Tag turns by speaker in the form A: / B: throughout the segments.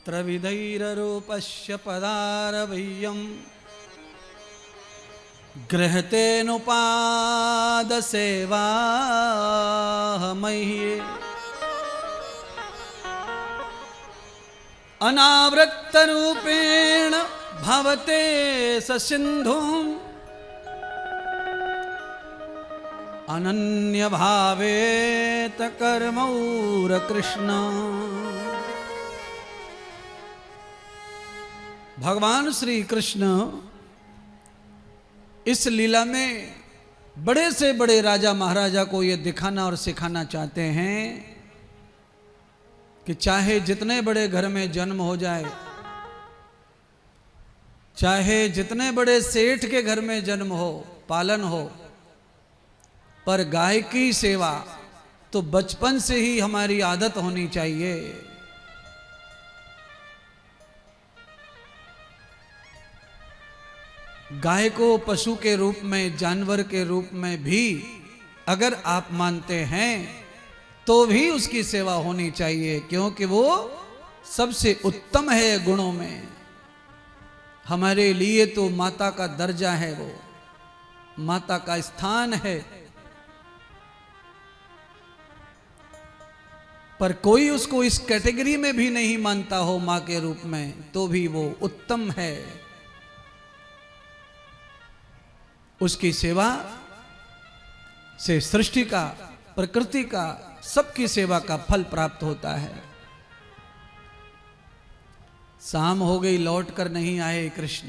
A: त्रविधैररूपस्य पदारवय्यं गृहतेनुपादसेवा मह्ये अनावृत्तरूपेण भवते ससिन्धुम् अनन्यभावेत कर्मौर कृष्ण। भगवान श्री कृष्ण इस लीला में बड़े से बड़े राजा महाराजा को ये दिखाना और सिखाना चाहते हैं कि चाहे जितने बड़े घर में जन्म हो जाए, चाहे जितने बड़े सेठ के घर में जन्म हो, पालन हो, पर गाय की सेवा तो बचपन से ही हमारी आदत होनी चाहिए। गाय को पशु के रूप में, जानवर के रूप में भी अगर आप मानते हैं तो भी उसकी सेवा होनी चाहिए, क्योंकि वो सबसे उत्तम है गुणों में। हमारे लिए तो माता का दर्जा है, वो माता का स्थान है। पर कोई उसको इस कैटेगरी में भी नहीं मानता हो मां के रूप में, तो भी वो उत्तम है। उसकी सेवा से सृष्टि का, प्रकृति का, सबकी सेवा का फल प्राप्त होता है। शाम हो गई, लौट कर नहीं आए कृष्ण,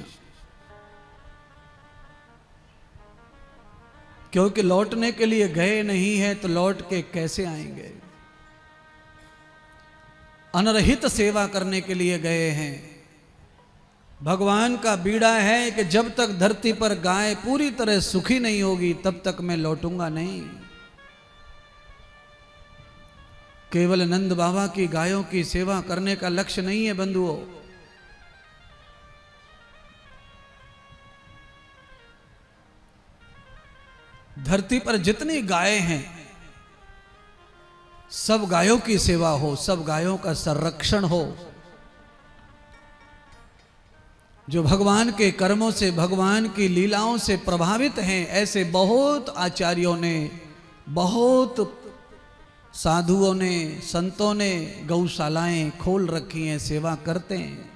A: क्योंकि लौटने के लिए गए नहीं है तो लौट के कैसे आएंगे। अनरहित सेवा करने के लिए गए हैं। भगवान का बीड़ा है कि जब तक धरती पर गाय पूरी तरह सुखी नहीं होगी तब तक मैं लौटूंगा नहीं। केवल नंद बाबा की गायों की सेवा करने का लक्ष्य नहीं है बंधुओं। धरती पर जितनी गायें हैं सब गायों की सेवा हो, सब गायों का संरक्षण हो। जो भगवान के कर्मों से, भगवान की लीलाओं से प्रभावित हैं, ऐसे बहुत आचार्यों ने, बहुत साधुओं ने, संतों ने गौशालाएं खोल रखी हैं, सेवा करते हैं।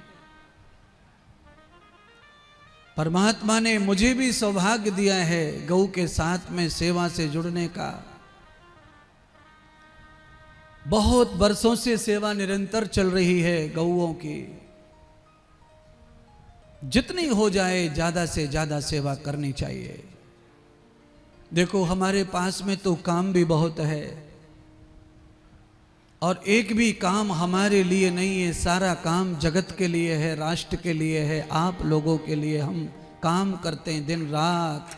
A: परमात्मा ने मुझे भी सौभाग्य दिया है गौ के साथ में सेवा से जुड़ने का। बहुत वर्षों से सेवा निरंतर चल रही है गौओं की। जितनी हो जाए ज्यादा से ज्यादा सेवा करनी चाहिए। देखो हमारे पास में तो काम भी बहुत है और एक भी काम हमारे लिए नहीं है, सारा काम जगत के लिए है, राष्ट्र के लिए है, आप लोगों के लिए हम काम करते हैं दिन रात।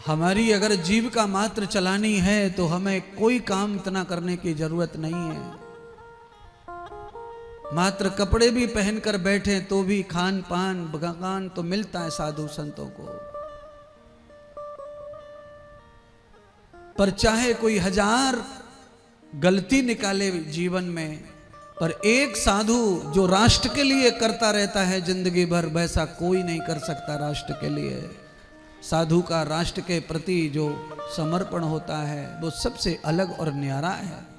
A: हमारी अगर जीविका मात्र चलानी है तो हमें कोई काम इतना करने की जरूरत नहीं है। मात्र कपड़े भी पहनकर बैठे तो भी खान पान भगवान तो मिलता है साधु संतों को। पर चाहे कोई 1000 गलती निकाले जीवन में, पर एक साधु जो राष्ट्र के लिए करता रहता है जिंदगी भर, वैसा कोई नहीं कर सकता राष्ट्र के लिए। साधु का राष्ट्र के प्रति जो समर्पण होता है वो सबसे अलग और न्यारा है।